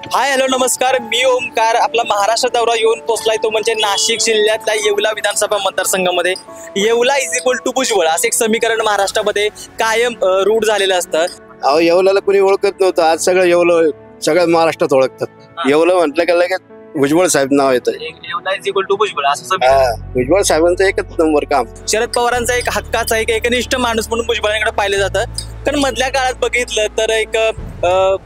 Hi hello नमस्कार, मी ओमकार. आपला महाराष्ट्र दौरा येऊन पोहोचलाय तो म्हणजे नाशिक जिल्ह्यातल्या येवला विधानसभा मतदारसंघामध्ये. Yeola is equal to Bhujbal असं एक समीकरण महाराष्ट्रामध्ये कायम रूढ झालेलं असतं. अहो येवल्याला कोणी ओळखत नव्हतं, आज सगळं येवलं सगळ्या महाराष्ट्रात ओळखतात. येवलं म्हटलं की लगेच भुजबळ साहेब नाव येतं. Yeola is equal to Bhujbal असं समीकरण. भुजबळ साहेबांचं एकच नंबर काम. शरद पवारांचा एक हक्काचा एक एकनिष्ठ माणूस म्हणून भुजबळांकडे पाहिलं जातं. कारण मधल्या काळात बघितलं तर एक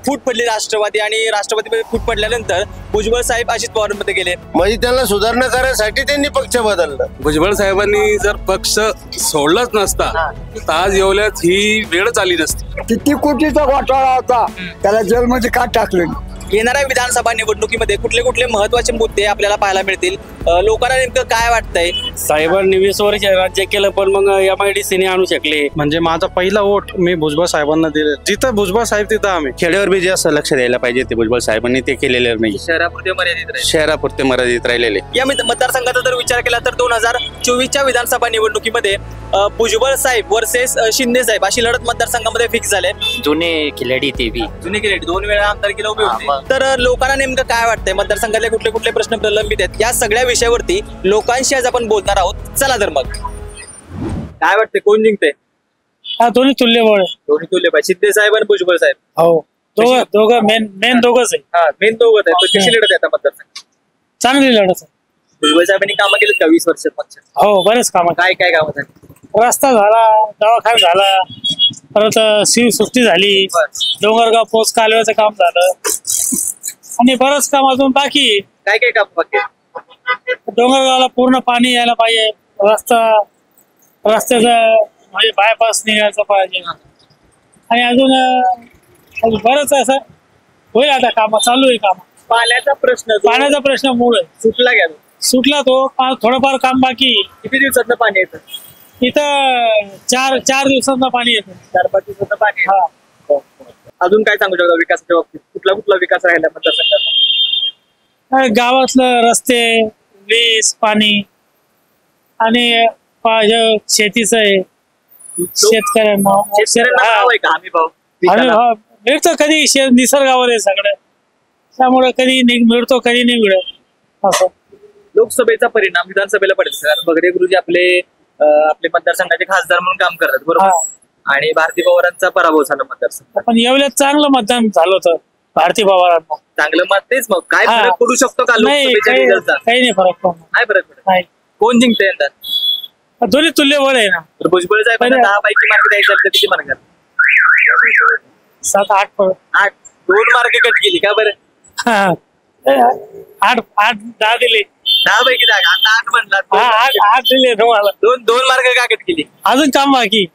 फूट पडली राष्ट्रवादी आणि राष्ट्रवादीमध्ये फूट पडल्यानंतर भुजबळ साहेब अजित पवारांमध्ये गेले. म्हणजे त्यांना सुधारणा करण्यासाठी त्यांनी पक्ष बदलला. भुजबळ साहेबांनी जर पक्ष सोडलाच नसता तर आज येवल्यात ही वेळच आली नसती. किती कोटीचा घोटाळा होता, त्याला जेलमध्ये का टाकलं. येणाऱ्या विधानसभा निवडणुकीमध्ये कुठले कुठले महत्वाचे मुद्दे आपल्याला पाहायला मिळतील, लोकांना नेमकं काय वाटतंय? साहेबांनी 20 वर्ष राज्य केलं, पण मग MIDC आणू शकले. म्हणजे माझा पहिला वोट मी भुजबळ साहेबांना दिले. जिथं भुजबळ साहेब तिथं आम्ही. खेड्यावर बी जास्त लक्ष द्यायला पाहिजे ते भुजबळ साहेबांनी ते केलेलं नाही. शहरापुरते मर्यादित राहिलेले. या मतदारसंघाचा जर विचार केला तर 2024च्या विधानसभा निवडणुकीमध्ये भुजबळ साहेब वर्सेस शिंदे साहेब अशी लढत मतदारसंघामध्ये फिक्स झाले. जुने खिलाडी ते बी जुने खिलाडी 2 वेळा आमदारकीला उभे होते. तर लोकांना नेमकं काय वाटतंय, मतदारसंघातले कुठले कुठले प्रश्न प्रलंबित आहेत, या सगळ्या विषयावरती लोकांशी आज आपण बोलणार आहोत. चला तर मग काय वाटतंय, कोण जिंकते? दोन्ही तुल्यबळ. दोन्ही तुल्यबळ, शिंदे साहेब आणि भुजबळ साहेब. हो, दोघं मेन दोघंच आहे. मेन दोघं आहेत. कशी लढत आहे आता मतदारसंघ? चांगली लढत आहे. भुजबळ साहेबांनी कामं केलीत का 20 वर्षात? हो, बरेच काम. काय काय कामं झाली? रस्ता झाला, दवाखाना झाला, परत शिवसृष्टी झाली, डोंगरगाव पोस्ट कालव्याचं काम झालं आणि बरंच काम अजून बाकी. काय काय काम बाकी? डोंगरगावला पूर्ण पाणी यायला पाहिजे, रस्त्याचं म्हणजे बायपास निघायचं पाहिजे आणि अजून बरंच असं होईल. आता काम चालू आहे. काम पाण्याचा प्रश्न मूळ आहे. सुटला तो थोडंफार काम बाकी. किती दिवसात पाणी येतं इथं? चार दिवसांना पाणी येतं. 4-5 दिवसात पाणी. अजून काय सांगू शकता विकासाच्या बाबतीत? कुठला विकास राहिला मतदारसंघात? गावातलं रस्ते, वीज, पाणी आणि शेतीचं आहे. शेतकऱ्यांना मिळतं कधी निसर्गावर आहे सगळं, त्यामुळे कधी मिळतो कधी नाही मिळत असं. लोकसभेचा परिणाम विधानसभेला पडेल. बगडे गुरुजी आपले मतदारसंघाचे खासदार म्हणून काम करतात, बरोबर? आणि भारती पवारांचा पराभव झाला मतदारसंघ. पण येवल्यात चांगलं मतदान झालं होतं भारती पवारांना. चांगलं मत. तेच मग काय फरक पडू शकतो का लोकसभेच्या रिझल्टचा? काही नाही फरक पडणार. नाही फरक पडत. कोण जिंकते यंदा? दोन्ही तुल्यबळ आहे ना. भुजबळ साहेबांना 10 पैकी मार्क द्यायचे तर किती मार्क? 7-8. 2 मार्क कट केली का बरं? 8-10 दिले. 10 पैकी 10. आता 8 म्हणला. 8 दिले तुम्हाला. 2 मार्क का कट केली? अजून काम बाकी.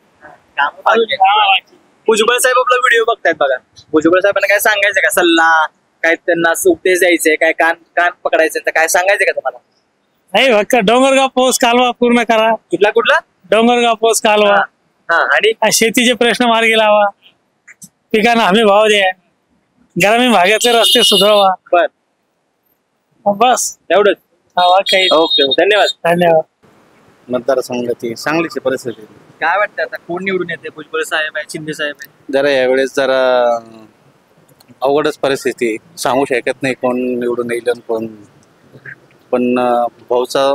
भुजबळ साहेब आपला व्हिडिओ बघतायत बघा. भुजबळ साहेबांना काय सांगायचं का? सल्ला काय त्यांना उपदेश द्यायचे काय? कान पकडायचे तर काय सांगायचं का तुम्हाला? नाही, फक्त डोंगरगाव पोस्ट कालवा पूर्ण करा. कुठला? डोंगरगाव पोस्ट कालवा. आणि शेतीचे प्रश्न मार्गी लावा, पिकांना हमी भाव द्या, ग्रामीण भागातले रस्ते सुधारवा. बस एवढंच. काही. ओके, धन्यवाद. मतदारसंघाची चांगलीची परिस्थिती. काय वाटतं आता कोण निवडून येते? भुजबळ साहेब आहे, शिंदे साहेब आहे? जरा यावेळेस जरा अवघडच परिस्थिती. सांगू शकत नाही कोण निवडून येईल आणि कोण. पण भाऊचा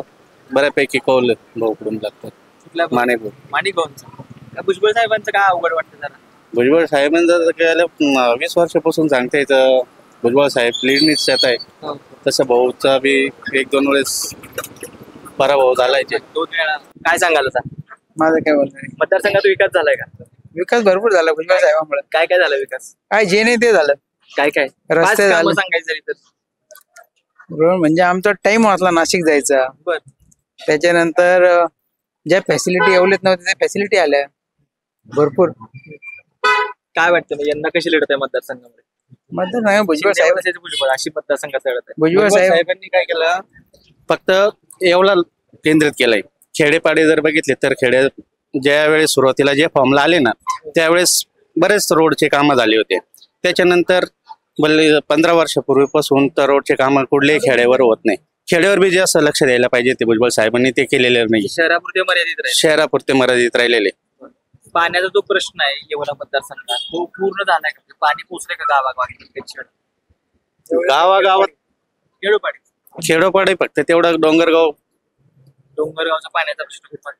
बऱ्यापैकी कौल भाऊकडून लागतात. माणिकभाऊंचा. भुजबळ साहेबांचं काय अवघड वाटतं जरा? भुजबळ साहेबांचं गेल्या 20 वर्षापासून सांगता येतं भुजबळ साहेब लीडनीच येत आहे. तसं भाऊचा बी 1-2 वेळेस पराभव झालाय. 2 वेळा. काय सांगाल आता? माझं काय बोलणार. मतदारसंघात विकास झालाय का? विकास भरपूर झाला भुजबळ साहेबांमुळे. काय काय झाला विकास? काय जे नाही ते झालं. काय रस्ते झाले. सांगायचं तर म्हणजे आमचा टाइम वाचला नाशिक जायचा. बर. त्याच्यानंतर ज्या फॅसिलिटी एवढ्यात नव्हत्या त्या फॅसिलिटी आल्या भरपूर. काय वाटतं यंदा कशी लढत आहे मतदारसंघामध्ये? मतदार भुजबळ साहेब. भुजबळ अशी मतदारसंघात लढत आहे. भुजबळ साहेबांनी काय केलं, फक्त येवला केंद्रित केलंय. खेडेपाडे जर बघितले तर ज्या वेळेस सुरुवातीला जे फॉर्मला आले ना त्यावेळेस बरेच रोडचे कामं झाले होते. त्याच्यानंतर 15 वर्षापूर्वीपासून तर रोडचे कामं कुठल्याही खेड्यावर होत नाही. खेड्यावर बी जास्त लक्ष द्यायला पाहिजे ते भुजबळ साहेबांनी ते केलेलं नाही. शहरापुरते मर्यादित राहिलेले. पाण्याचा जो प्रश्न आहे येवला मतदारसंघात तो पूर्ण झालाय का? पाणी पोचले का गावागावात? गावागावात खेडोपाडी खेडोपाडी फक्त तेवढं डोंगरगाव डोंगरगावचा पाण्याचा प्रश्न खूप आहे.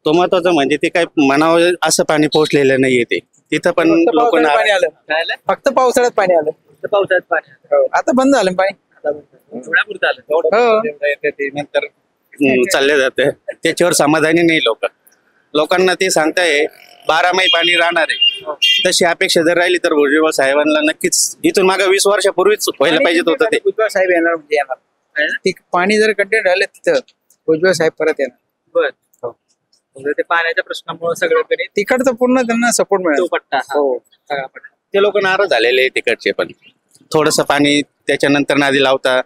तो महत्वाचं म्हणजे ते काय म्हणावं असं पाणी पोहोचलेलं नाहीये ते तिथं पण फक्त लोक पावसाळ्यात पाणी आलं. काय आलं? फक्त पावसाळ्यात पाणी आलं. तर पावसाळ्यात पाणी आलं. हो. आता बंद झालं पाणी. थोड्यापुरतं आलं. हो. नंतर चालले जाते त्याच्यावर समाधानी नाही लोकांना ते सांगताय 12 महिने पाणी राहणार आहे. तशी अपेक्षा जर राहिली तर भुजबळ साहेबांना नक्कीच इथून मागे 20 वर्षापूर्वीच व्हायला पाहिजे होतं ते. भुजबळ साहेब येणार म्हणजे येणार. ते पाणी जर कंटिन्यू राहिलं तिथं भुजबळ साहेब परत येणार. बर म्हणजे ते पाण्याच्या प्रश्नामुळे सगळीकडे तिकडचं पूर्ण त्यांना सपोर्ट तो मिळेल. पट्टा हो. सगळा पट्टा. ते लोक नाराज झालेले आहे तिकडचे पण थोडस पाणी त्याच्यानंतर नादी लावता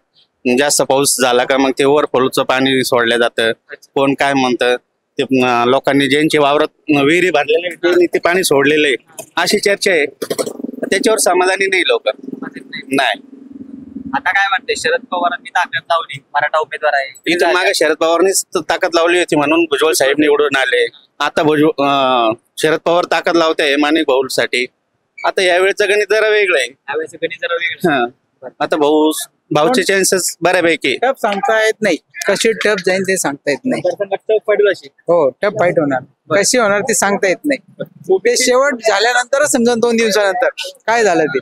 जास्त पाऊस झाला का मग ते ओव्हरफ्लोचं पाणी सोडलं जातं. कोण काय म्हणतं ते लोकांनी ज्यांचे वावरात विहिरी भरलेले आहेत, त्यांनी ते पाणी सोडलेलं आहे अशी चर्चा आहे. त्याच्यावर समाधानी नाही लोक नाही. आता काय वाटतंय शरद पवारांनी ताकद लावली मराठा उमेदवार आहे इथून मागे शरद पवारनीच ताकद लावली होती म्हणून भुजबळ साहेब निवडून आले. आता शरद पवार ताकद लावते माणिक भाऊसाठी. आता यावेळेचं गणित जरा वेगळं आहे. यावेळेस गणित जरा वेगळं. हा. आता भाऊचे चान्सेस बऱ्यापैकी टप सांगता येत नाही. कशी टप जाईल ते सांगता येत नाही. पडलं अशी. हो टप फाईट होणार. कशी होणार ते सांगता येत नाही. ते शेवट झाल्यानंतरच समजा 2 दिवसानंतर काय झालं ते.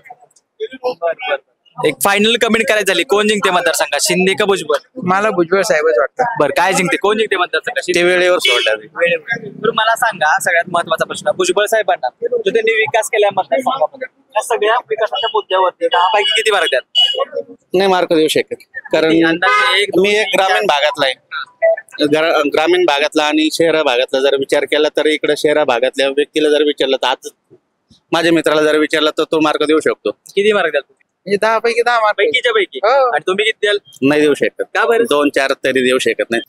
एक फायनल कमेंट करायची झाली कोण जिंकते मतदारसंघात शिंदे का भुजबळ? मला भुजबळ साहेबच वाटतं. बरं काय जिंकते कोण जिंकते मतदारसंघात? ते वेळेवर सोडलं. तर मला सांगा सगळ्यात महत्वाचा प्रश्न भुजबळ साहेबांना जो त्यांनी विकास केला मतदारसंघामध्ये या सगळ्या विकासाच्या मुद्द्यावरती 10 पैकी किती मार्क द्याल? नाही मार्क देऊ शकत कारण अंदाजे मी एक ग्रामीण भागातला आहे. ग्रामीण भागातला आणि शहरा भागातला जर विचार केला तर इकडे शहरा भागातल्या व्यक्तीला जर विचारलं तर आज माझ्या मित्राला जर विचारलं तर तो मार्क देऊ शकतो. किती मार्क द्याल? म्हणजे 10 पैकी 10 मार्क. पैकीच्या पैकी. हो. आणि तुम्ही किती द्याल? नाही देऊ शकत. का बरं? 2-4 तरी देऊ शकत नाही.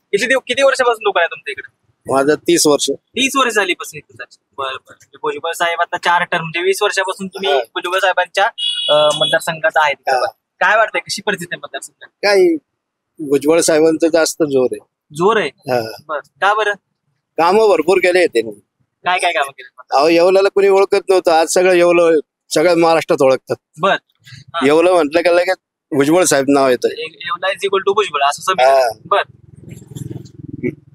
किती वर्षापासून दुकान आहे तुमच्या इकडे? माझं 30 वर्ष. 30 वर्ष झाली पासून बरं. भुजबळ साहेब आता 4 टर्म म्हणजे 20 वर्षापासून तुम्ही भुजबळ साहेबांच्या मतदारसंघात आहेत का? काय वाटतंय कशी परिस्थिती आहे मतदारसंघात? काय भुजबळ साहेबांचं जास्त जोर आहे. जोर आहे. हा. बरं का बरं? कामं भरपूर केले त्यांनी. काय काय कामं केली? अहो येवल्याला कुणी ओळखत नव्हतं आज सगळं येवलं सगळ्या महाराष्ट्रात ओळखतात. बर येवलं म्हटलं का लगेच भुजबळ साहेब नाव येतं. Yeola is equal to Bhujbal असं समीकरण. बर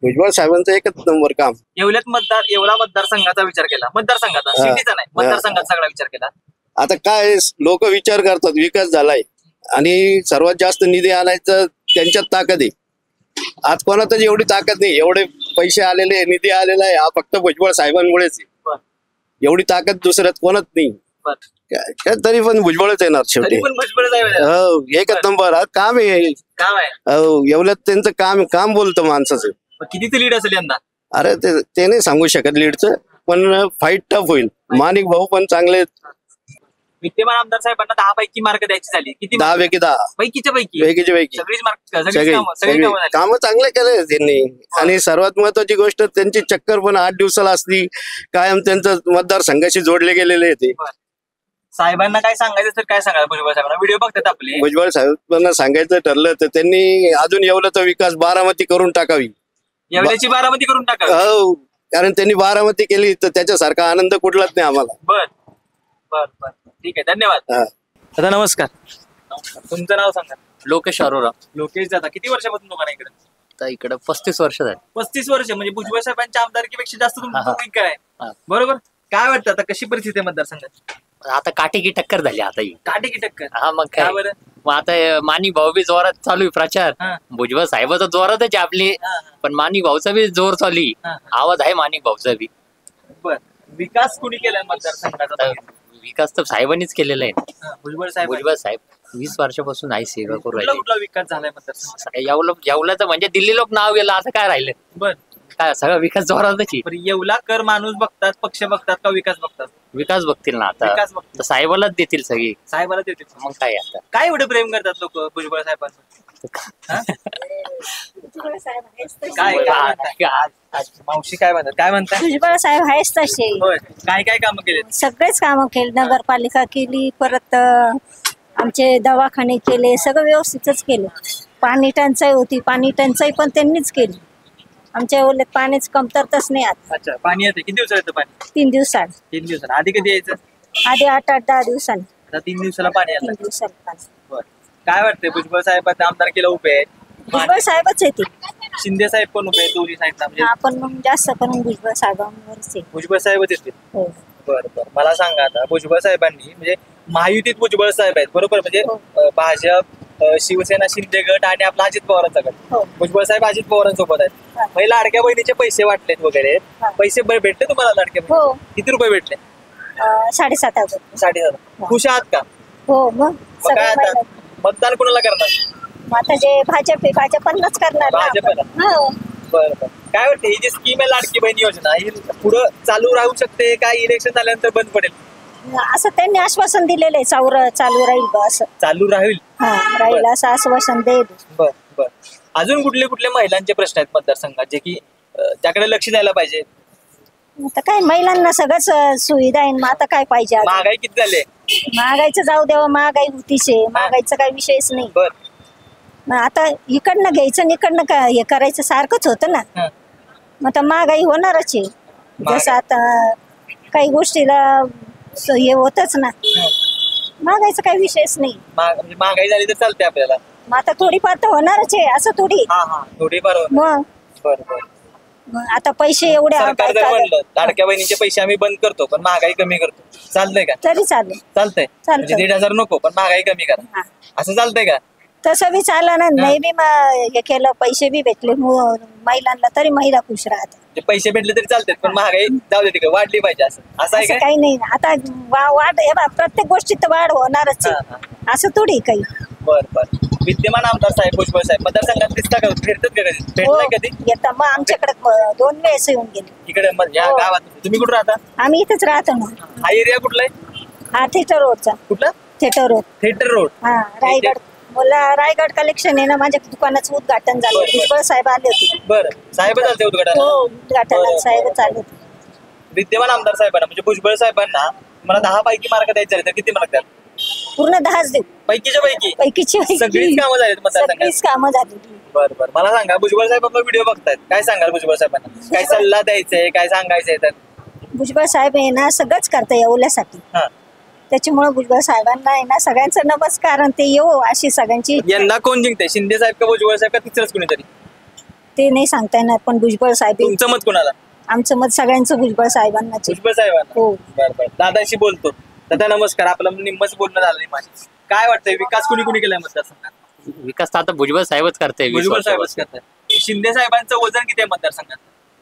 भुजबळ साहेबांचं एकच नंबर काम. येवला मतदारसंघाचा विचार केला मतदारसंघाचा सिटीचा नाही मतदारसंघात सगळा विचार केला. आता काय लोक विचार करतात विकास झालाय आणि सर्वात जास्त निधी आणायचं त्यांच्यात ताकद आहे. आज कोणातच एवढी ताकद नाही. एवढे पैसे आलेले निधी आलेला आहे हा फक्त भुजबळ साहेबांमुळेच आहे. एवढी ताकद दुसऱ्यात कोणच नाही. तरी पण भुजबळच येणार शेवटी. हो एकच नंबर काम आहे. काम आहे. हो एवढ्यात त्यांचं काम बोलतं माणसाचं. कितीचं लीड असेल यंदा? अरे ते नाही सांगू शकत लीडचं पण फाईट टफ होईल. माणिक भाऊ पण चांगले. विद्यमान आमदार साहेबांना 10 पैकी मार्क द्यायची झाली किती? 10 पैकी 10 पैकीच्या पैकी सगळीच मार्क सगळी कामं चांगले केले त्यांनी. आणि सर्वात महत्वाची गोष्ट त्यांची चक्कर पण 8 दिवसाला असली कायम त्यांचं मतदारसंघाशी जोडले गेलेले आहे ते. साहेबांना काय सांगायचं तर काय सांगायला भुजबळ साहेबांना? व्हिडिओ बघतात आपले. भुजबळ साहेबांना सांगायचं ठरलं तर त्यांनी अजून येवल्याचा विकास बारामती करून टाकावी. येवल्याची बारामती करून टाकावी. हो कारण त्यांनी बारामती केली तर त्याच्यासारखा आनंद कुठलाच नाही आम्हाला. बर बर बर ठीक आहे धन्यवाद. दादा नमस्कार. तुमचं नाव सांगा. लोकेश अरोरा. लोकेश दादा किती वर्षापासून दुकान आहे इकडे? तर इकडे 35 वर्ष झाली. 35 वर्ष म्हणजे भुजबळ साहेबांच्या आमदारकीपेक्षा जास्त तुमचं आहे. बरोबर. काय वाटतं आता कशी परिस्थिती आहे मतदारसंघात? आता काटेकी टक्कर झाली आता ही. काटेकी टक्कर. हा मग काय बरं? मग आता माणिक भाऊ बी जोरात चालू आहे प्रचार. भुजबळ साहेबाचा जोरातच आहे आपली पण माणिक भाऊचा बी जोर चालू आहे. आवाज आहे माणिक भाऊचा बी. बर विकास कुणी केलाय मतदारसंघाचा? विकास तर साहेबांनीच केलेला आहे. भुजबळ साहेब 20 वर्षापासून आहे सेवा करू कुठला विकास झालाय मतदारसंघात? येवल्याचं म्हणजे दिल्ली लोक नाव गेलं आता काय राहिलं. बर काय सगळा विकास जोरातच आहे. येवला कर माणूस बघतात पक्ष बघतात का विकास बघतात? विकास बघतील ना आता. विकास बघतील. तर साहेबालाच देतील सगळी. साहेबाला देतील. मग काय आता काय एवढं प्रेम करतात लोक भुजबळ साहेबांचं? मावशी काय म्हणतात काय म्हणतात? भुजबळ साहेब आहेच तसे. काय काय कामं केले? सगळेच कामं केले. नगरपालिका केली परत आमचे दवाखाने केले सगळं व्यवस्थितच केलं. पाणी टंचाई होती पाणी टंचाई पण त्यांनीच केली. आमच्या ओल्यात पाण्याची कमतरताच नाही आता. अच्छा पाणी येते किती दिवसात येतं पाणी? 3 दिवसात. 3 दिवसात. आधी कधी यायचं? आधी 8-10 दिवसांनी. आता 3 दिवसाला पाणी 3 आलं. दिवसाला पाणी. बरं. काय वाटतंय भुजबळ साहेब आता आमदारकीला उभे आहेत, भुजबळ साहेबच येते. शिंदे साहेब पण उभे आहेत दोन्ही साईडला, म्हणजे आपण मग जास्त करून भुजबळ साहेबांवरच आहे. भुजबळ साहेबच येतील. हो. बरं बरं, मला सांगा आता भुजबळ साहेबांनी म्हणजे महायुतीत भुजबळ साहेब आहेत बरोबर, म्हणजे हो. भाजप, शिवसेना, शिंदे गट आणि आपला अजित पवारांचा गट. हो. भुजबळ साहेब अजित पवारांसोबत आहेत. हा. मग लाडक्या बहिणीचे पैसे वाटलेत वगैरे, हा. पैसे भेटले तुम्हाला लाडक्या हो. बहिणी? किती रुपये भेटले? 7,500. 7,500. हा. खुश आहात का? हो मग मग काय सगळे आता महिला- मतदान कोणाला करणार? मग आता जे भाजप आहे भाजपलाच करणार ना आपण. भाजपला. हो. बरं बरं, काय वाटतं ही जी स्कीम आहे लाडकी बहीण योजना ही पुढं चालू राहू शकते काय इलेक्शन झाल्यानंतर बंद पडेल? असं त्यांनी आश्वासन दिलेलं आहे चालू राहील बा असं. चालू राहील. हा राहील असं आश्वासन देईल. बर बर, अजून कुठले कुठले महिलांचे प्रश्न आहेत मतदारसंघात जे की त्याकडे लक्ष द्यायला पाहिजे? आता काय महिलांना सगळंच सुविधा आहे मग आता काय पाहिजे अजून? महागाई किती झाली? महागाईचं जाऊ द्यावं, महागाई होतीच आहे, महागाईचा काही विषयच नाही. बर. मग आता इकडनं घ्यायचं आणि इकडनं काय हे करायचं सारखंच होतं ना. हं. मग आता महागाई होणारच आहे. जसं आता काही गोष्टीला हे होतच ना. महागाईचा काही विषयच नाही. म्हणजे महागाई झाली तर चालते आपल्याला? मग आता थोडीफार तर होणारच आहे असं थोडी. हा हा, थोडीफार होणार. मग बर बर, मग आता पैसे एवढे सरकार जर म्हणलं लाडक्या बहिणीचे पैसे आम्ही बंद करतो पण महागाई कमी करतो, चालतंय का? तरी चालेल. चालतंय. म्हणजे 1,500 नको पण महागाई कमी करा, हा. असं चालतंय का? तसं बी चाललं ना. नाही बी हे केलं पैसे बी भेटले महिलांना तरी महिला खुश राहते. म्हणजे पैसे भेटले तरी चालतात पण महागाई जाऊ दे तिकडे वाढली पाहिजे असं आहे असं का? काही नाही. आता वाढ हे बघ, प्रत्येक गोष्टीत तर वाढ होणारच आहे. हा, असं थोडी काही. बर बर, विद्यमान आमदार साहेब भुजबळ साहेब मतदारसंघात दिसता का? फिरतात का कधी? भेटलाय कधी? येतं मग आमच्याकडे 2 वेळेस येऊन गेले. इकडे या हो. गावात तुम्ही कुठं राहता? आम्ही इथेच राहतो ना. हा एरिया कुठला आहे? हा थिएटर रोडचा. कुठला? Theatre road. Theatre road. हा रायगड. मला रायगड कलेक्शन आहे ना, माझ्या दुकानाचं उद्घाटन झालं. बरं, बरं. भुजबळ साहेब आले होते. बरं, साहेब चालते उद्घाटन? हो उद्घाटनात बरं, साहेबच आले होते. विद्यमान आमदार साहेबांना म्हणजे भुजबळ साहेबांना मला 10 पैकी मार्क द्यायचे झाले तर किती मार्क द्याल? पूर्ण 10च देऊ. पैकीच्या पैकी पैकीची सगळीच कामं झालीत मतदारसंघात? सगळीच कामं झाली. बरं बरं, मला सांगा भुजबळ साहेब आपला व्हिडिओ बघतायत, काय सांगाल भुजबळ साहेबांना? काय सल्ला द्यायचंय, काय सांगायचंय तर? भुजबळ साहेब आहे ना सगळंच करता येवल्यासाठी. हा, त्याच्यामुळे भुजबळ साहेबांना आहे ना सगळ्यांचा नमस्कार आणि ते येऊ अशी सगळ्यांची इच्छा. यंदा कोण जिंकते, शिंदे साहेब का भुजबळ साहेब का तिसरंच कुणीतरी? ते नाही सांगता येणार पण भुजबळ साहेब आहे. तुमचं मत कोणाला? आमचं मत सगळ्यांचं भुजबळ साहेबांनाच आहे. भुजबळ साहेबांना. हो. बरं बरं, दादांशी बोलतो. दादा नमस्कार, आपलं निम्मच बोलणं झालं नाही माझी. काय वाटतंय विकास कुणी कुणी केलाय मतदारसंघात? विकास तर आता भुजबळ साहेबच करते. भुजबळ साहेबच करतात. शिंदे साहेबांचं वजन किती आहे मतदारसंघात?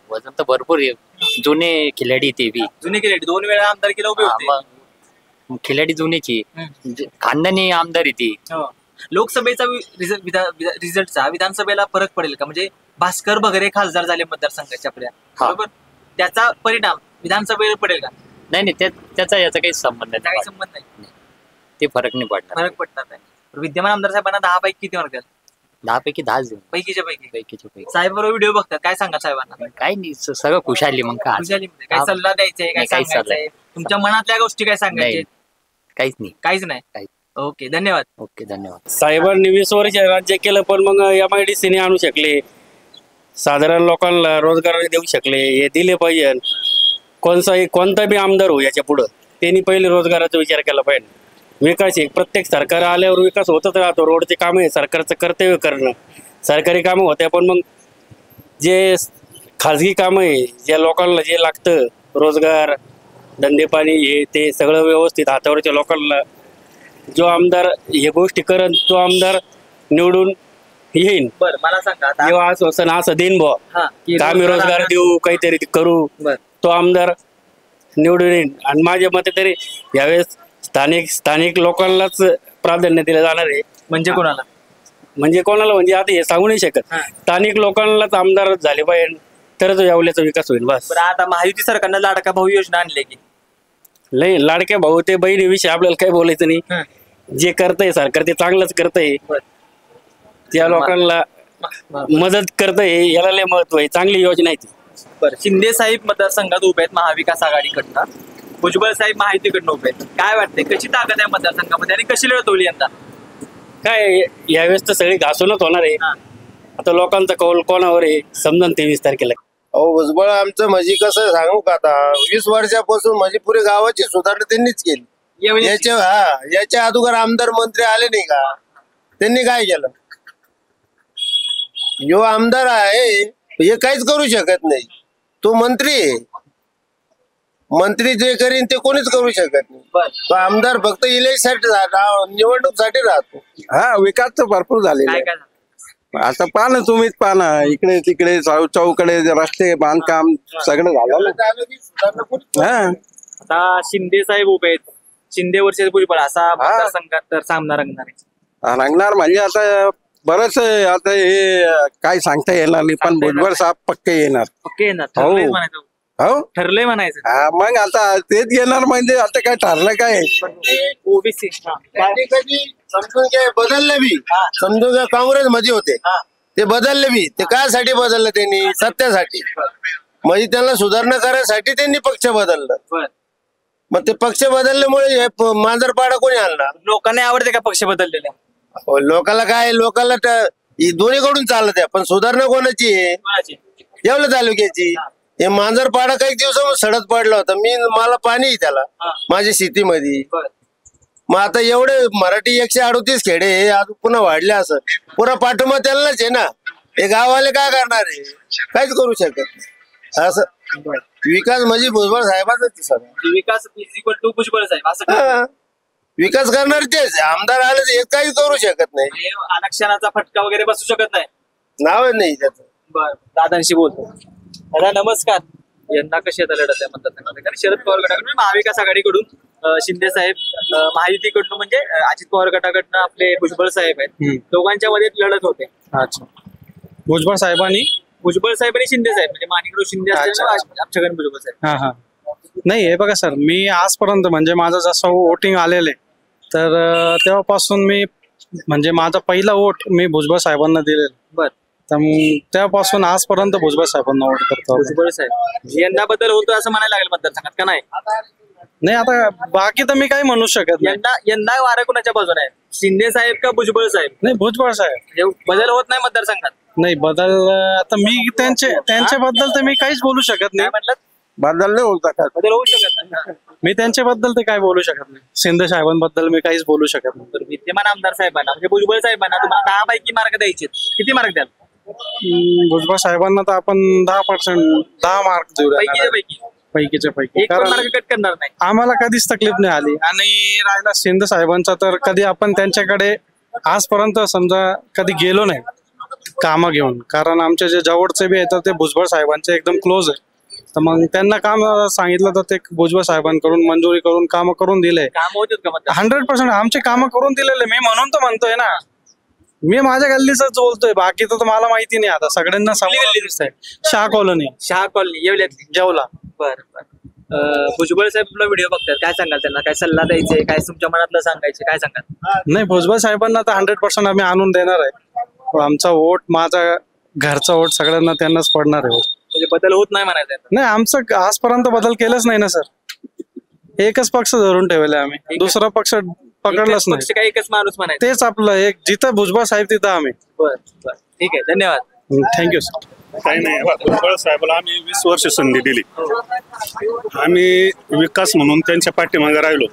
वजन तर भरपूर आहे. जुने खिलाडी ते बी. जुने केले 2 वेळा आमदारकीला उभे हा, होते. मग खिलाडी जुनेची खानदानी आमदार आहे ती. हो. लोकसभेचा रिझल्टचा विधानसभेला फरक पडेल का? म्हणजे भास्कर बगरे खासदार झाले मतदारसंघाच्या आपल्या, हा. बरोबर, त्याचा परिणाम विधानसभेवर पडेल का? नाही नाही त्याचा याचा काही संबंध त्याचा काही नाही. संबंध नाही, ते फरक नाही पडणार. फरक पडणार नाही. विद्यमान आमदार साहेबांना 10 पैकी किती मार्क द्याल? 10 पैकी 10 देऊ. पैकीच्या पैकी. पैकीच्या पैकी साहेब बरोबर व्हिडिओ बघतात, काय सांगा साहेबांना? काही नाही सगळं खुशाली. मग काय खुशालीमध्ये काय सल्ला द्यायचा आहे, काय नाही, काहीच सल्ला सांगायचंय, तुमच्या मनातल्या गोष्टी काय सांगायच्या? नाही काहीच नाही. काहीच नाही. काहीच. ओके, धन्यवाद. ओके धन्यवाद. साहेबांनी 20 वर्ष राज्य केलं पण मग MIDC आणू शकले, साधारण लोकांना रोजगार देऊ शकले, हे दिले पाहिजे. कोणता बी आमदार हो याच्या पुढं त्यांनी पहिले रोजगाराचा विचार केला पाहिजे. विकास एक प्रत्येक सरकार आल्यावर विकास होतच राहतो. रोडचे काम आहे सरकारचं कर्तव्य करणं, सरकारी कामं होत्या पण मग जे खाजगी कामं आहे ज्या लोकांना जे लागतं रोजगार धंदे पाणी हे ते सगळं व्यवस्थित हातावरच्या लोकांना जो आमदार हे गोष्टी करन तो आमदार निवडून येईन. बरं, मला सांगा आता. जेव्हा असं देईन बुवा हा, की आम्ही रोजगार देऊ काहीतरी करू, बरं. तो आमदार निवडून येईन. आणि माझ्या मते तरी यावेळेस स्थानिक लोकांनाच प्राधान्य दिलं जाणार आहे. म्हणजे कोणाला? म्हणजे कोणाला म्हणजे आता हे सांगू नाही शकत. हा. स्थानिक लोकांनाच आमदार झाले पाहिजे तरच यावल्याचा विकास होईल. बस. बरं, आता महायुती सरकारनं लाडका भाऊ योजना आणली की लय लाडक्या भाऊ ते बहिणीविषयी आपल्याला काही बोलायचं नाही. जे करतंय सरकार ते चांगलंच करतंय. त्या लोकांना मदत करतंय याला लय महत्व आहे. चांगली योजना आहे ती. बरं, शिंदे साहेब मतदारसंघात उभे आहेत महाविकास आघाडीकडनं, भुजबळ साहेब महायुतीकडनं उभे आहेत. काय वाटतंय कशी ताकद आहे मतदारसंघामध्ये आणि कशी लढत होईल यंदा? काय यावेळेस तर सगळी घासूनच होणार आहे. आता लोकांचा कौल कोणावर आहे समजून 23 तारखेला. अहो भुजबळ आमचं म्हणजे कसं सांगू का आता 20 वर्षापासून म्हणजे पुरे गावाची सुधारणा त्यांनीच केली. येवले याच्या अगोदर आमदार मंत्री आले नाही का? त्यांनी काय केलं? जो आमदार आहे हे काहीच करू शकत नाही. तो मंत्री आहे. मंत्री जे करीन ते कोणीच करू शकत नाही. तो आमदार फक्त इलेक्शनसाठी निवडणूकसाठी राहतो. हा, विकास तर भरपूर झालेला काय आहे. काय आता पहा ना, तुम्हीच पहा ना, इकडे तिकडे चौकडे रस्ते बांधकाम सगळं झालं ना. हा, आता शिंदे साहेब उभे आहेत, शिंदे वर्षे भुजबळ असा मतदारसंघात तर सामना रंगणार आहे. रंगणार म्हणजे आता बरंच आता हे काय सांगता येणार नाही, पण भुजबळ साहेब पक्के येणार. ओके येणार, हो. ठरलंय म्हणायचं. हो, ठरलंय म्हणायचं. हा, मग आता तेच येणार म्हणजे आता काय ठरलं काय? ओबीसी कधी समजून घ्या, बदलले बी. समजून घ्या, काँग्रेस मध्ये होते ते बदलले बी. ते कायसाठी बदललं? त्यांनी सत्यासाठी, म्हणजे त्यांना सुधारणा करायसाठी त्यांनी पक्ष बदललं. मग ते पक्ष बदलल्यामुळे मांजरपाडा कोणी आणला? लोकांना आवडते का पक्ष बदललेले? लोकांना काय, लोकांना दोन्हीकडून चालत आहे, पण सुधारणा कोणाची आहे? येवला तालुक्याची. हे मांजरपाडा काही दिवस सडत पडला होता. मला पाणी आहे त्याला माझ्या शेतीमध्ये. मग आता एवढे मराठी 138 खेडे हे आज पुन्हा वाढले, असं पुन्हा पाठिंबा त्यांनाच आहे ना. हे गाववाले काय करणार आहे? काहीच करू शकत नाही. असं विकास म्हणजे भुजबळ साहेबांचा सगळं विकास इक्वल टू भुजबळ साहेब असं. विकास करणार तेच. आमदार आले तर हे काहीच करू शकत नाही. आरक्षणाचा फटका वगैरे बसू शकत नाही. नावच नाही त्याचं. बरं, दादांशी बोलतो. दादा नमस्कार. यंदा कशी आता लढत आहे मतदारसंघात? कारण शरद पवार गटाकडून, महाविकास आघाडीकडून शिंदे साहेब, महायुतीकडून म्हणजे अजित पवार गटाकडनं आपले भुजबळ साहेब आहेत. दोघांच्या मध्ये लढत होते. अच्छा, भुजबळ साहेबांनी शिंदे साहेब म्हणजे माणिकराव शिंदे असतील, आमच्याकडे भुजबळ साहेब. हा हा, नाही हे बघा सर, मी आजपर्यंत म्हणजे माझं जसं वोटिंग आलेलं आहे तर तेव्हापासून मी म्हणजे माझा पहिला वोट मी भुजबळ साहेबांना दिलेला. बर, तर मग तेव्हापासून आजपर्यंत भुजबळ साहेबांना वोट करतो. भुजबळ साहेब यंदा बदल होतो असं म्हणायला लागेल मतदारसंघात का नाही? नाही, आता बाकी तर मी काही म्हणू शकत नाही. यंदा वारा कुणाच्या बाजूने आहे? शिंदे साहेब का भुजबळ साहेब? नाही, भुजबळ साहेब. म्हणजे बदल होत नाही मतदारसंघात? नाही बदल, आता मी त्यांच्याबद्दल तर मी काहीच बोलू शकत नाही. म्हटलं बदल नाही होता का? बदल होऊ शकत नाही. मी त्यांच्याबद्दल तर काय बोलू शकत नाही. शिंदे साहेबांबद्दल मी काहीच बोलू शकत नाही. तर विद्यमान आमदार साहेबांना म्हणजे भुजबळ साहेबांना तुम्हाला 10 पैकी मार्क द्यायचे, किती मार्क द्याल? भुजबळ साहेबांना तर आपण 10% 10 मार्क देऊ. पैकीच्या पैकी, एक मार्क कट करणार नाही. आम्हाला कधीच तकलीफ नाही आली. आणि राहिला शिंदे साहेबांचा, तर कधी आपण त्यांच्याकडे आजपर्यंत समजा कधी गेलो नाही कामं घेऊन, कारण आमचे जे जवळचे बी आहेत ते भुजबळ साहेबांचे एकदम क्लोज आहे. तर मग त्यांना काम सांगितलं तर ते भुजबळ साहेबांकडून मंजुरी करून काम करून दिले. काम होते का? 100% आमचे काम करून दिलेले. मी म्हणून तर म्हणतोय ना, मी माझ्या गल्लीच बोलतोय, बाकी तर मला माहिती नाही. आता सगळ्यांना गल्ली दिसत आहे. शाह कॉलनी येवल्यातली जेवला. बरं बरं. भुजबळ साहेब तुला व्हिडिओ बघतात, काय सांगाल त्यांना? काय सल्ला द्यायचे, काय तुमच्या मनातलं सांगायचे, काय सांगाल? नाही, भुजबळ साहेबांना तर 100% आम्ही आणून देणार आहे. आमचा वोट, माझा घरचा वोट सगळ्यांना त्यांनाच पडणार आहे. म्हणजे बदल होत नाही म्हणायचं? नाही, आमचं आजपर्यंत बदल केलंच नाही ना सर. एकच पक्ष धरून ठेवले आम्ही, दुसरा पक्ष पकडलाच नाही. काय एकच माणूस म्हणायचं? तेच आपलं एक, जिथं भुजबळ साहेब तिथं आम्ही. बरं बरं, ठीक आहे, धन्यवाद. Thank you sir. काही नाही, भुजबळ साहेबाला आम्ही 20 वर्ष संधी दिली. आम्ही विकास म्हणून त्यांच्या पाठीमागे राहिलो,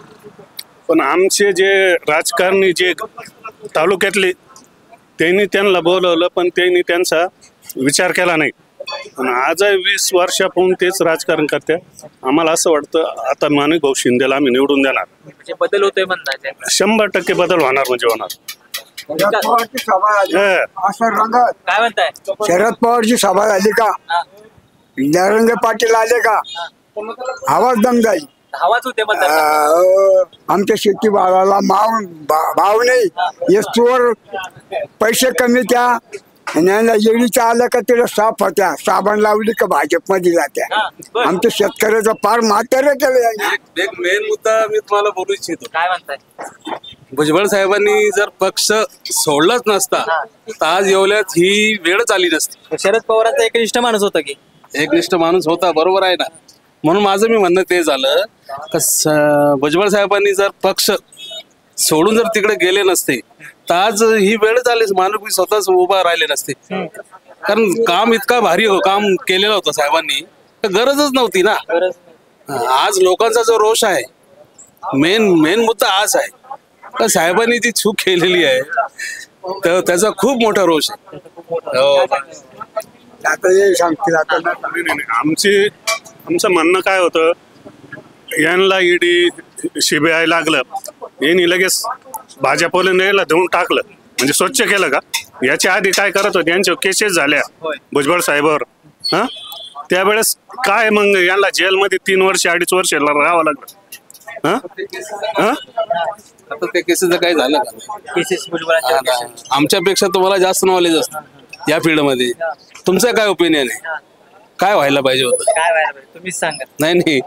पण आमचे जे राजकारणी जे तालुक्यातले त्यांनी त्यांना बोलवलं, पण त्यांनी त्यांचा विचार केला नाही. आणि आजही 20 वर्षापासून तेच राजकारण करते. आम्हाला असं वाटतं आता माणिकभाऊ शिंदेला आम्ही निवडून देणार. म्हणजे बदल होतोय म्हणताय? 100% बदल होणार म्हणजे होणार. काय म्हणताय? शरद पवारची सभा झाली का? नरेंद्र पाटील आले का? आवाज दम जाईल. हवाच होते आमच्या शेती भावाला भाव नाही. एसटीवर पैसे कमी, त्या येळीच्या आलं का तिला साफ होत्या, साबण लावली का भाजपमध्ये जात्या. आमच्या शेतकऱ्याचं फार म्हातारं केलं. एक मेन मुद्दा मी तुम्हाला बोलू इच्छितो. काय म्हणताय? भुजबळ साहेबांनी जर पक्ष सोडलाच नसता तर आज येवल्यात ही वेळच आली नसती. शरद पवारांचा एकनिष्ठ माणूस होता की? एकनिष्ठ माणूस होता, बरोबर आहे ना. म्हणून माझं मी म्हणणं ते झालं का भुजबळ साहेबांनी जर पक्ष सोडून जर तिकडे गेले नसते तर आज ही वेळ झालीच, माणूस स्वतःच उभा राहिले नसते. कारण काम इतका भारी काम केलेलं होतं साहेबांनी, तर गरजच नव्हती ना. आज लोकांचा जो रोष आहे मेन मुद्दा हाच आहे का साहेबांनी जी चूक केलेली आहे तर त्याचा खूप मोठा रोष आहे. हो. आता हे सांगतील आता नाही. आमचं म्हणणं काय होतं, यांना ईडी सीबीआय लागलं, यांनी लगेच भाजपला न्यायला देऊन टाकलं, म्हणजे स्वच्छ केलं का? याच्या आधी काय करत होते, यांच्या केसेस झाल्या भुजबळ साहेबावर. हा, त्यावेळेस काय मग यांना जेलमध्ये 3 वर्ष 2.5 वर्ष राहावं लागलं. हा हा, आता त्या केसेसचं काय झालं का? केसेस भुजबळांच्या आमच्यापेक्षा तुम्हाला जास्त नॉलेज असतं या फील्डमध्ये. तुमचं काय ओपिनियन आहे, काय व्हायला पाहिजे होतं? काय व्हायला पाहिजे तुम्हीच सांगा. नाही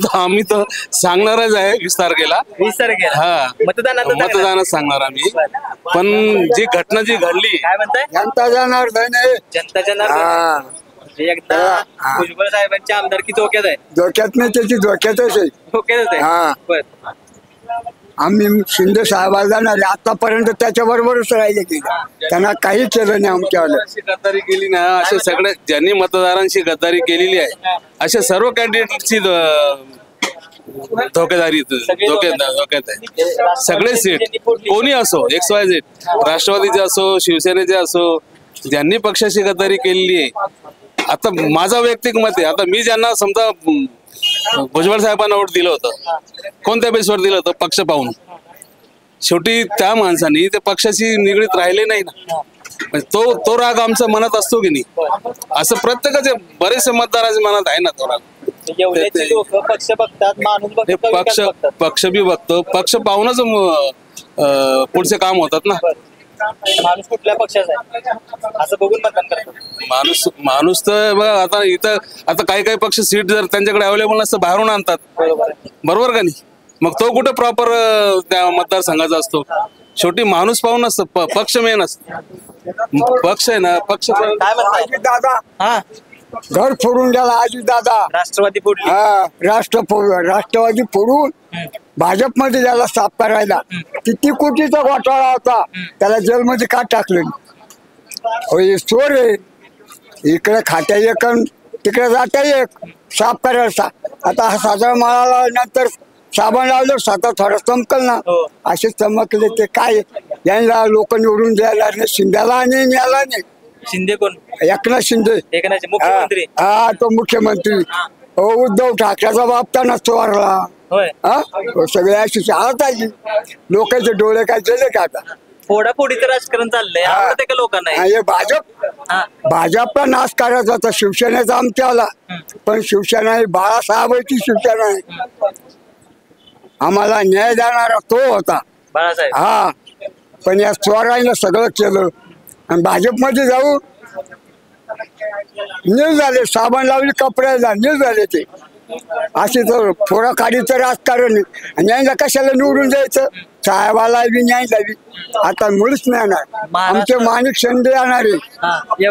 आम्ही तर सांगणारच आहे 20 तारखेला. 20 तारखेला हा, मतदानात सांगणार आम्ही. पण जी घटना जी घडली, काय म्हणताय? जनता जनार्दन आहे. जनता जनार्दन एकदा भुजबळ साहेबांच्या आमदारकी धोक्यात आहे. डोक्यात नाही त्याची डोक्यातच आहे. धोक्यातच आहे. हा. बरं. आम्ही शिंदे साहेबाला जाणार आहे. आतापर्यंत त्याच्या बरोबरच राहिले की त्यांना काही केलं नाही आमच्यावर. गद्दारी केली ना असे सगळे ज्यांनी मतदारांशी गद्दारी केलेली आहे अशा सर्व कॅन्डिडेटची धोक्यात आहे. सगळे सीट कोणी असो, XYZ, राष्ट्रवादीचे असो, शिवसेनेचे असो, ज्यांनी पक्षाशी गद्दारी केलेली आहे. आता माझा वैयक्तिक मत आहे, आता मी ज्यांना समजा भुजबळ साहेबांना वोट दिलं होतं, कोणत्या बेसवर दिलं होतं? पक्ष पाहून. शेवटी त्या माणसांनी त्या पक्षाशी निगडीत राहिले नाही ना, तो राग आमच्या मनात असतो की नाही? असं प्रत्येकाच्या बरेचसे मतदाराच्या मनात आहे ना तो राग. पक्ष बघतात, माणूस बघतात, पक्ष बी बघतो, पक्ष पाहूनच पुढचे काम होतात ना. माणूस कुठल्या पक्षाचा आहे असं बघून मतदान करतात. माणूस तर बघा आता इथं आता काही पक्ष सीट जर त्यांच्याकडे अवेलेबल नसतं बाहेरून आणतात, बरोबर का नाही? मग तो कुठे प्रॉपर त्या मतदारसंघाचा असतो? शेवटी माणूस पाहून असतं, पक्ष मेन असतं. पक्ष आहे ना, पक्ष काय म्हणतात दादा? हा, घर फोडून गेला आजी दादा. राष्ट्रवादी फोडली. हा, राष्ट्रवादी फोडून भाजपमध्ये ज्याला साफ करायला किती कोटीचा घोटाळा होता, त्याला जेलमध्ये का टाकलं? होय, चोर आहे. इकडे खात्या एक तिकडे जाता एक, साफ करायला. आता हा साधा माळाला नंतर साबण लावलं, स्वतः थोडं चमकल ना, असे चमकले. ते काय यांना लोक निवडून द्यायला नाही, शिंद्याला आणि याला नाही. शिंदे कोण? एकनाथ शिंदे, मुख्यमंत्री. हा, तो मुख्यमंत्री. उद्धव ठाकरेचा बाप त्यांना चोरला. सगळे अशी चालत आली. लोकांचे डोळे काय गेले का आता? फोडाफोडीचं राजकारण चाललंय, आवडते का लोकांना? हे भाजपला नाश करायचा होता, शिवसेनेचा आमच्याला. पण शिवसेना ही बाळासाहेबांची शिवसेना आहे. आम्हाला न्याय देणारा तो होता बाळासाहेब. हा, पण या चोराईनं सगळं केलं. आणि भाजपमध्ये जाऊ नील झाले, साबण लावली कपड्याला, नील झाले ते. असे तर फोडाखाडीचं राजकारण आहे. आणि यांना कशाला निवडून द्यायचं? साहेबाला बी न्याय द्यावी. आता मुळीच नाही येणार. आमचे माणिक शिंदे येणार आहे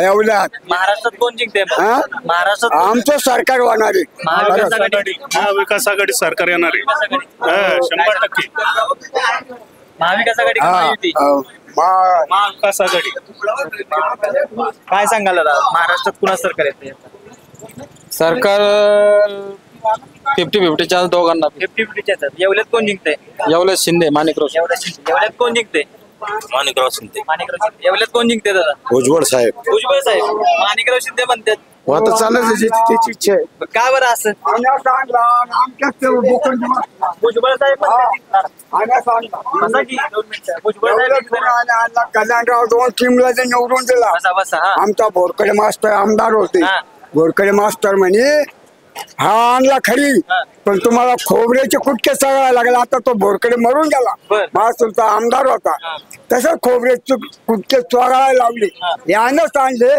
एवढ्यात. महाराष्ट्रात कोण जिंकते? महाराष्ट्रात आमचं सरकार होणार आहे. महाविकास आघाडी सरकार येणार आहे 100%. महाविकास आघाडी महाविकास आघाडी. काय सांगाल महाराष्ट्रात कुणा सरकार येते? सरकार 50-50 दोघांना. 50-50 एवढ्यात कोण जिंकते? एवढ्यात शिंदे, माणिकराव. एवढ्यात कोण जिंकते? माणिकराव शिंदे. एवढ्यात कोण जिंकते दादा? भुजबळ साहेब. भुजबळ साहेब. माणिकराव शिंदे म्हणतात. आता चालायचं त्याची इच्छा आहे. का बरं असं? भुजबळ साहेब कल्याणराव 2 टीमला जे निवडून दिला. आमचा बोरकडे मास्तर आमदार होते. बोरकडे मास्तर म्हणे हा आणला खरी, पण तुम्हाला खोबऱ्याचे कुटके चढवायला लागले. आता तो बोरकडे मरून गेला, महाराष्ट्राचा आमदार होता. तसं खोबऱ्याचे कुटके चोरायला लावले, यानंच आणले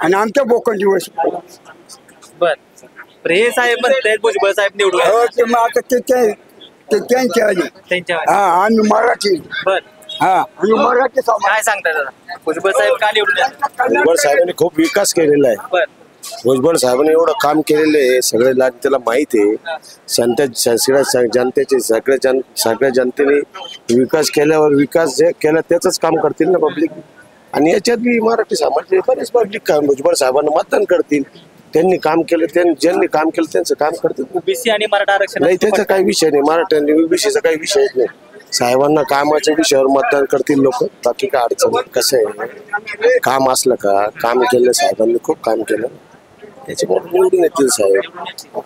आणि आमच्या बोकड दिवस. बर, हे साहेब म्हणतात भुजबळ साहेब निवडून. आता ते त्यांच्या हा, आम्ही मराठी. बर, हा, आम्ही मराठी. काय सांगताय दादा? भुजबळ साहेब का निवडून? भुजबळ साहेबांनी खूप विकास केलेला आहे. बर, भुजबळ साहेबांनी एवढं काम केलेलं आहे, सगळे त्याला माहिती आहे. जनतेचे सगळ्या जनतेने विकास केल्यावर विकास जे केला त्याच काम करतील ना पब्लिक. आणि याच्यात बी मराठी समाज बरेच पब्लिक भुजबळ साहेबांना मतदान करतील. त्यांनी काम केलं, ज्यांनी काम केलं त्यांचं काम करतात. ओबीसी आणि मराठा आरक्षण नाही त्याचा काही विषय नाही, मराठ्यांनी ओबीसीचा काही विषयच नाही. साहेबांना कामाच्या विषयावर मतदान करतील लोक, बाकी काय अडचण नाही. कसं आहे, काम असलं का, काम केलं साहेबांनी, खूप काम केलं, त्याच्यामुळे निवडून येतील साहेब.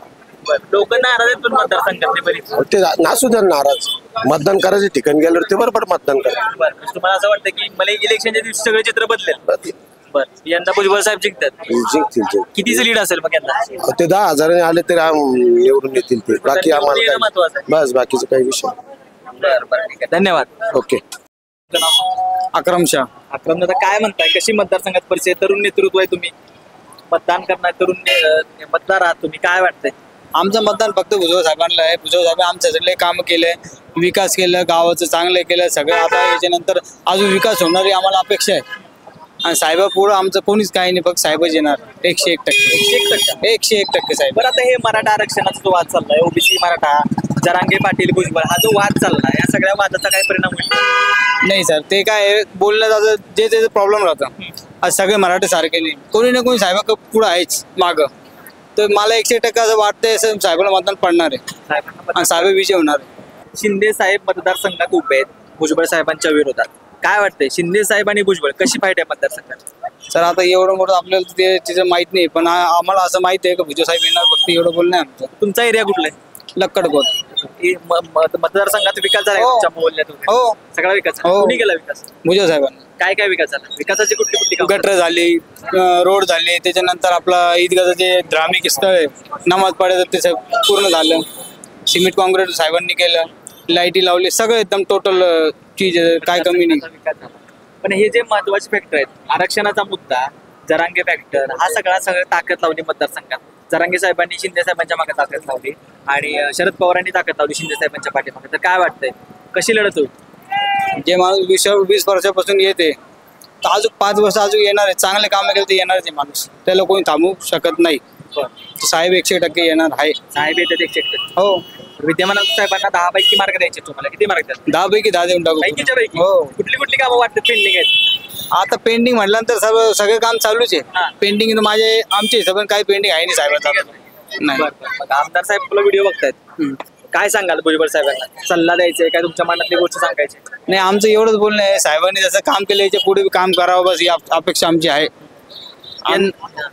लोक नाराज आहेत पण मतदारसंघातले बरीच. ते नासू द्या नाराज, मतदान करायच्या ठिकाणी गेल्यावर ते बरोबर मतदान करतात. बरं, तुम्हाला असं वाटतं की मला इलेक्शनच्या दिवशी सगळे चित्र बदलेल? बरं, यंदा भुजबळ साहेब जिंकतात? जिंकतील. कितीचं लीड असेल मग यंदा? ते 10,000 आले तरी निवडून येतील ते, बाकी आम्हाला काय- महत्वाचं आहे. बस बाकीचं काही विषय नाही. बरं, ठीक आहे, धन्यवाद. ओके. अक्रम शाह. अक्रम दादा, काय म्हणताय, कशी मतदारसंघात परिचय? तरुण नेतृत्व आहे तुम्ही, मतदान करणार तरुण मतदार आहात तुम्ही, काय वाटतंय? आमचं मतदान फक्त भुजबळ साहेबांना आहे. भुजबळ साहेब आमच्या सगळे काम केले, विकास केलं, गावाचं चांगलं केलं सगळं. आता याच्यानंतर अजून विकास होणारी आम्हाला अपेक्षा आहे. आणि साहेब पुढं आमचं कोणीच काही नाही, फक्त साहेबच येणार 101%. 101% साहेब. बरं, आता हे मराठा आरक्षणाचा जो वाद चाललाय, ओबीसी मराठा, जरांगे पाटील भुजबळ, हा जो वाद चाललाय, या सगळ्या वादाचा काय परिणाम होईल? नाही सर, ते काय बोलण्याचं जे त्याचं प्रॉब्लेम राहतं. आज सगळे मराठी सारखे नाही, कोणी ना कोणी साहेब पुढं आहेच मागं. तर मला 101% असं वाटतंय साहेबांना मतदान पडणार आहे आणि साहेब विजय होणार आहे. शिंदे साहेब मतदारसंघात उभे आहेत भुजबळ साहेबांच्या विरोधात, काय वाटतंय शिंदे साहेब आणि भुजबळ कशी फाईट आहे मतदारसंघात? सर आता एवढं मोठं आपल्याला ते तिचं माहित नाही, पण आम्हाला असं माहिती आहे की भुजबळ साहेब येणार, फक्त एवढं बोलणं आहे आमचं. तुमचा एरिया कुठला आहे? लक्कडकोट. मतदारसंघात विकास झाला तुमच्या मोहल्ल्यात? हो, सगळा विकास. हो. कुणी केला विकास? भुजबळ साहेबांनी. काय काय विकास झाला? विकासाची कुठली कुठली कामं? गटर झाली, रोड झाले, त्याच्यानंतर आपला ईदगाचं जे धार्मिक स्थळ आहे नमाज पडायचं ते पूर्ण झालं. सिमेंट कॉन्क्रीट साहेबांनी केलं, लाईटी लावली, सगळं एकदम टोटल चीज, काय कमी नाही. पण हे जे महत्वाचे फॅक्टर आहेत, आरक्षणाचा मुद्दा, जरांगे फॅक्टर, हा सगळा ताकद लावली मतदारसंघात. जरांगे साहेबांनी शिंदे साहेबांच्या मागे ताकद लावली आणि शरद पवारांनी ताकद लावली शिंदे साहेबांच्या पाठीमागे. तर काय वाटतंय, कशी लढत होईल? जे माणूस 20 वर्षापासून येते तर अजून 5 वर्ष अजून येणार आहे, चांगले काम केलं तर येणारच आहे माणूस, त्याला कोणी थांबू शकत नाही. साहेब 100% येणार आहे. साहेब येतात 100%? हो. विद्यमान साहेबांना 10 पैकी मार्क द्यायचे, तुम्हाला किती मार्क द्याल? 10 पैकी 10 देऊन टाकू. पैकीच्या पैकी? हो. कुठली कुठली कामं वाटतात पेंडिंग आहेत? आता पेंडिंग म्हटल्यानंतर सगळे काम चालूच आहे. पेंडिंग माझे आमच्या हिशोबाने काही पेंडिंग आहे नाही साहेबांचा. नाही. आमदार साहेब तुला व्हिडिओ बघतायत, काय सांगाल भुजबळ साहेबांना? सल्ला द्यायचा काय, तुमच्या मनातली गोष्ट सांगायची? नाही, आमचं एवढंच बोलणं आहे, साहेबांनी जसं काम केलं याच्या पुढे काम करावं, बस ही अपेक्षा आमची आहे.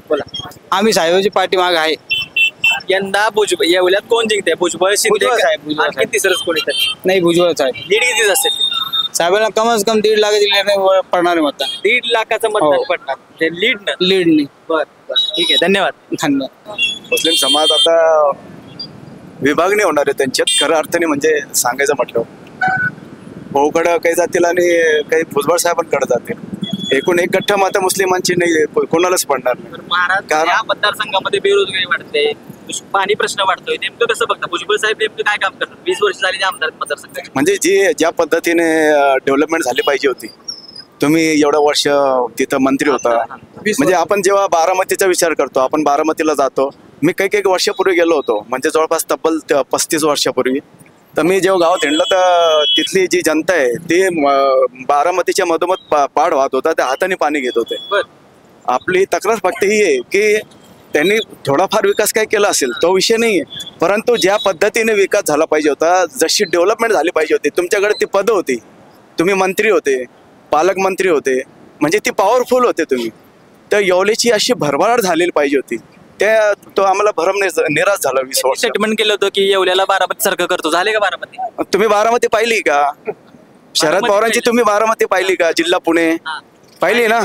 बोला. आम्ही साहेबांची पाठीमागे आहे. यंदा भुजबळ येवल्यात कोण जिंकते? भुजबळ, शिंदे, भुजबळ साहेब. आणखी तिसरंच कोणीतरी? नाही, भुजबळ साहेब. लीड कितीच असेल? साहेबांना कमच कम 1.5 लाख पडणार आहे मतदान. 1.5 लाखाचं मतदान पडणार ते लीड न? लीड नाही. बर, ठीक आहे, धन्यवाद. धन्यवाद. मुस्लिम समाज आता विभागणी होणार आहे त्यांच्यात, खऱ्या अर्थाने म्हणजे सांगायचं म्हटलं, भाऊकडं काही जातील आणि काही भुजबळ साहेबांकडे जातील. एकूण एक गठ्ठा माता मुस्लिमांची नाही, कोणालाच पडणार नाही. महाराज, या मतदारसंघामध्ये बेरोजगारी वाढते, पाणी प्रश्न वाढतोय, नेमकं कसं बघता? भुजबळ साहेब नेमकं काय काम करतात? 20 वर्ष झाली आमदार मतदारसंघात. म्हणजे ज्या पद्धतीने डेव्हलपमेंट झाली पाहिजे होती, तुम्ही एवढं वर्ष तिथं मंत्री होता, म्हणजे आपण जेव्हा बारामतीचा विचार करतो, आपण बारामतीला जातो, मी काही वर्षापूर्वी गेलो होतो, म्हणजे जवळपास तब्बल 35 वर्षापूर्वी. तर मी जेव्हा गावात हिंडलो तर तिथली जी जनता आहे ती बारामतीच्या मधोमध पाड वाहत होता, त्या हाताने पाणी घेत होते. आपली तक्रार फक्त ही आहे की त्यांनी थोडाफार विकास काय केला असेल तो विषय नाही आहे, परंतु ज्या पद्धतीने विकास झाला पाहिजे होता, जशी डेव्हलपमेंट झाली पाहिजे होती, तुमच्याकडे ती पदं होती, तुम्ही मंत्री होते, पालकमंत्री होते, म्हणजे ती पॉवरफुल होते तुम्ही, तर येवलेची अशी भरभराट झालेली पाहिजे होती. तो आम्हाला भरम निराश झाला. 20 वर्ष स्टेटमेंट केलं होतं की येवल्याला बारामती सारखं करतो, झाले का बारामती? तुम्ही बारामती पाहिली का? शरद पवारांची तुम्ही बारामती पाहिली का? जिल्हा पुणे पाहिली ना?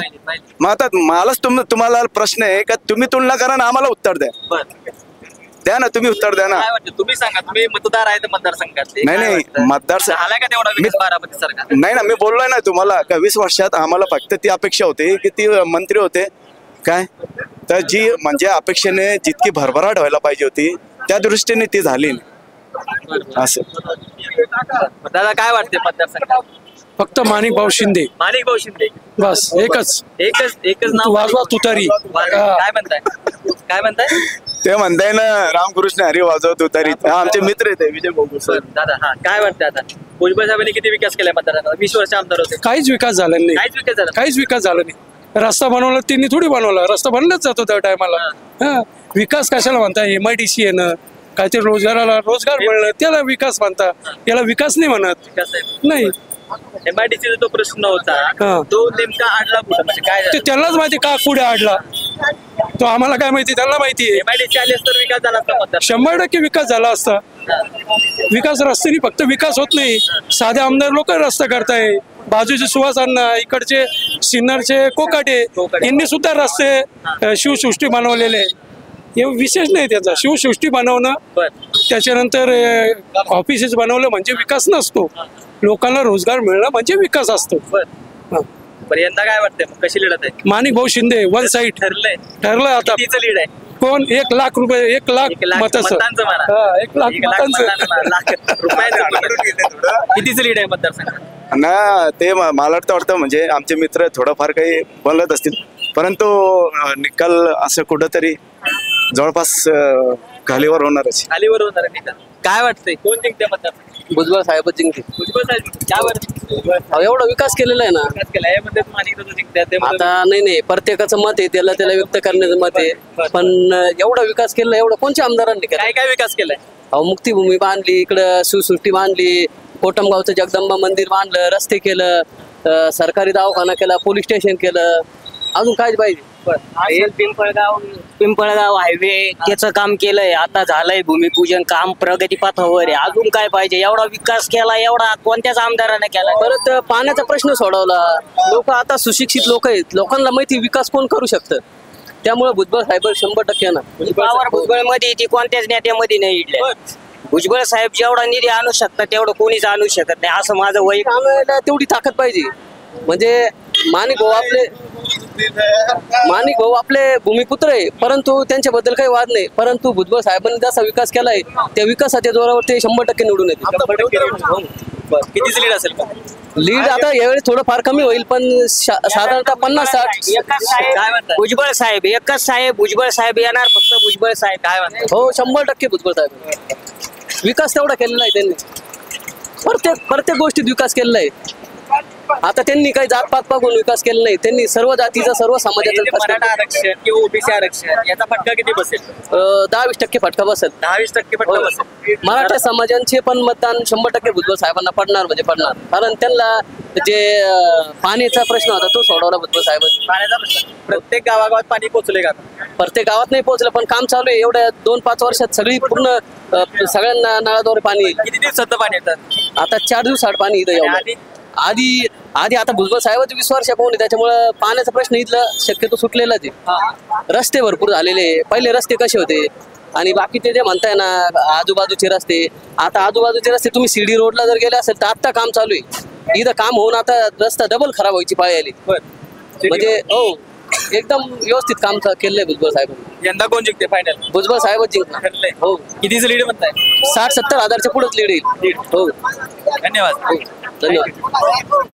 मग आता मलाच तुम्हाला प्रश्न आहे का, तुम्ही तुलना करा ना, आम्हाला उत्तर द्या ना, तुम्ही उत्तर द्या ना. तुम्ही सांगा, तुम्ही मतदार आहेत मतदारसंघातले. नाही, मतदारसंघ झाला का तेवढा विकास बारामती सारखा? नाही ना, मी बोललोय ना तुम्हाला का 20 वर्षात आम्हाला फक्त ती अपेक्षा होती की ती मंत्री होते काय, तर जी म्हणजे अपेक्षेने जितकी भरभराट व्हायला पाहिजे होती त्या दृष्टीने ती झाली असं. दादा काय वाटते मतदारसंघात? फक्त माणिकभाऊ शिंदे. माणिकभाऊ शिंदे बस, एकच नाव. वाजवा तुतारी. काय म्हणताय? ते म्हणताय ना, रामकृष्ण हरी वाजव तुतारी. आमचे मित्र आहेत विजय भाऊ सर. दादा हा काय वाटतं आता भुजबळ साहेबांनी किती विकास केलाय मतदारसंघात? 20 वर्ष आमदार होते, काहीच विकास झाला नाही. काहीच विकास झाला नाही. रस्ता बनवला त्यांनी थोडी बनवला, रस्ता बनलाच जातो त्या टायमाला. हा, विकास कशाला म्हणता? MIDC येणं, काहीतरी रोजगाराला रोजगार मिळणं त्याला विकास म्हणता, याला विकास नाही म्हणत. नाही, MIDC जो प्रश्न होता हा. तो नेमका आडला कुठं, म्हणजे काय ते त्यांनाच माहिती का पुढे आडला, तो आम्हाला काय माहिती, त्यांना माहिती आहे. MIDC आली तर विकास झाला असता मतदार. 100% विकास झाला असता. विकास रस्त्याने फक्त विकास होत नाही, साधे आमदार लोक रस्ता करताय, बाजूचे सुहास अण्णा, इकडचे सिन्नरचे कोकाटे यांनी सुद्धा रस्ते शिवसृष्टी बनवलेले. हे विशेष नाही त्याचा, शिवसृष्टी बनवणं त्याच्यानंतर ऑफिसेस बनवलं म्हणजे विकास नसतो, लोकांना रोजगार मिळणं म्हणजे विकास असतो. पण यंदा काय वाटतंय मग, कशी लढत आहे? माणिक भाऊ शिंदे वन साईड ठरलं आता. कितीचं लीड आहे? कोण? 1 लाख रुपये, 1 लाख मतांचं. मतांचं म्हणा. हा, 1 लाख मतांचं. कितीचं लीड आहे मतदारसंघात? ना ते मला वाटतं म्हणजे आमचे मित्र थोडंफार काही बोलत असतील, परंतु निकाल असं कुठंतरी जवळपास खालीवर होणारच. खालीवर होणार आहे निकाल. काय वाटतंय कोण जिंकते मतदारसंघ? भुजबळ साहेब जिंकते. भुजबळ साहेब काय वाटतं? एवढा विकास केलेला आहे ना. विकास केला यामध्ये माणिक जिंकते ते आता नाही, प्रत्येकाचं मत आहे, त्याला व्यक्त करण्याचं मत आहे, पण एवढा विकास केला एवढा कोणत्या आमदारांनी केला? काय विकास केलाय? अहो, मुक्तीभूमी बांधली, इकडं शिवसृष्टी बांधली, कोटमगावचं जगदंबा मंदिर बांधलं, रस्ते केलं, सरकारी दवाखाना केला, पोलीस स्टेशन केलं, अजून काय पाहिजे? पिंपळगाव हायवे त्याचं काम केलंय, आता झालंय भूमिपूजन काम, प्रगतीपथावर आहे. अजून काय पाहिजे? एवढा विकास केला, एवढा कोणत्याच आमदाराने केला? परत पाण्याचा प्रश्न सोडवला. लोक आता सुशिक्षित लोक आहेत, लोकांना माहिती विकास कोण करू शकतं, त्यामुळे भुजबळ साहेब 100% ना. पावर भुजबळ मध्ये ती कोणत्याच नेत्यामध्ये नाही इडल्या. भुजबळ साहेब जेवढा निधी आणू शकतात तेवढं कोणीच आणू शकत नाही, असं माझं वैयक्तिक. आम्हाला तेवढी ताकद पाहिजे. म्हणजे माणिक भाऊ आपले भूमिपुत्र आहे, परंतु त्यांच्याबद्दल काही वाद नाही, परंतु भुजबळ साहेबांनी जसा विकास केलाय त्या विकासाच्या जोरावर ते 100% निवडून येते. कितीच लीड असेल? लीड आता यावेळी थोडं फार कमी होईल, पण साधारणतः 50-60. भुजबळ साहेब भुजबळ साहेब येणार, फक्त भुजबळ साहेब. काय म्हणतात? हो, 100% भुजबळ साहेब. विकास तेवढा केलेला आहे त्यांनी, प्रत्येक गोष्टीत विकास केलेला आहे. आता त्यांनी काही जातपात बघून विकास केला नाही, त्यांनी सर्व जातीचा, सर्व समाजाचा विकास केला. मराठा आरक्षण किंवा ओबीसी आरक्षण याचा फटका किती बसेल? 10-20% फटका बसेल. 10-20% फटका बसेल. मराठा समाजांचे पण मतदान 100% भुजबळ साहेबांना पडणार म्हणजे पडणार, कारण त्यांना जे पाण्याचा प्रश्न होता तो सोडवला भुजबळ साहेबांनी. पाण्याचा प्रश्न प्रत्येक गावागावात पाणी पोहोचले का? प्रत्येक गावात नाही पोहोचलं, पण काम चालू आहे. एवढ्या 2-5 वर्षात सगळी पूर्ण सगळ्यांना नळाद्वारे पाणी येईल. किती दिवसात पाणी येतात? आता 4 दिवसाआड पाणी इथं येऊ. आधी आता भुजबळ साहेबांची 20 वर्ष कोण आहे, त्याच्यामुळे पाण्याचा प्रश्न इथलं शक्यतो सुटलेलाच आहे. रस्ते भरपूर झालेले, पहिले रस्ते कसे होते आणि बाकीचे जे म्हणताय ना आजूबाजूचे रस्ते, आता आजूबाजूचे रस्ते तुम्ही सीडी रोडला जर गेले असेल तर आता काम चालू आहे, इथं काम होऊन आता रस्ता डबल खराब व्हायची पाळी आली. म्हणजे हो, एकदम व्यवस्थित काम केलंय भुजबळ साहेबांनी. यंदा कोण जिंकते फायनल? भुजबळ साहेबच जिंकणार. हो. कितीच लीड म्हणताय? 60-70 हजारच्या पुढेच लीड येईल. हो, धन्यवाद. धन्यवाद.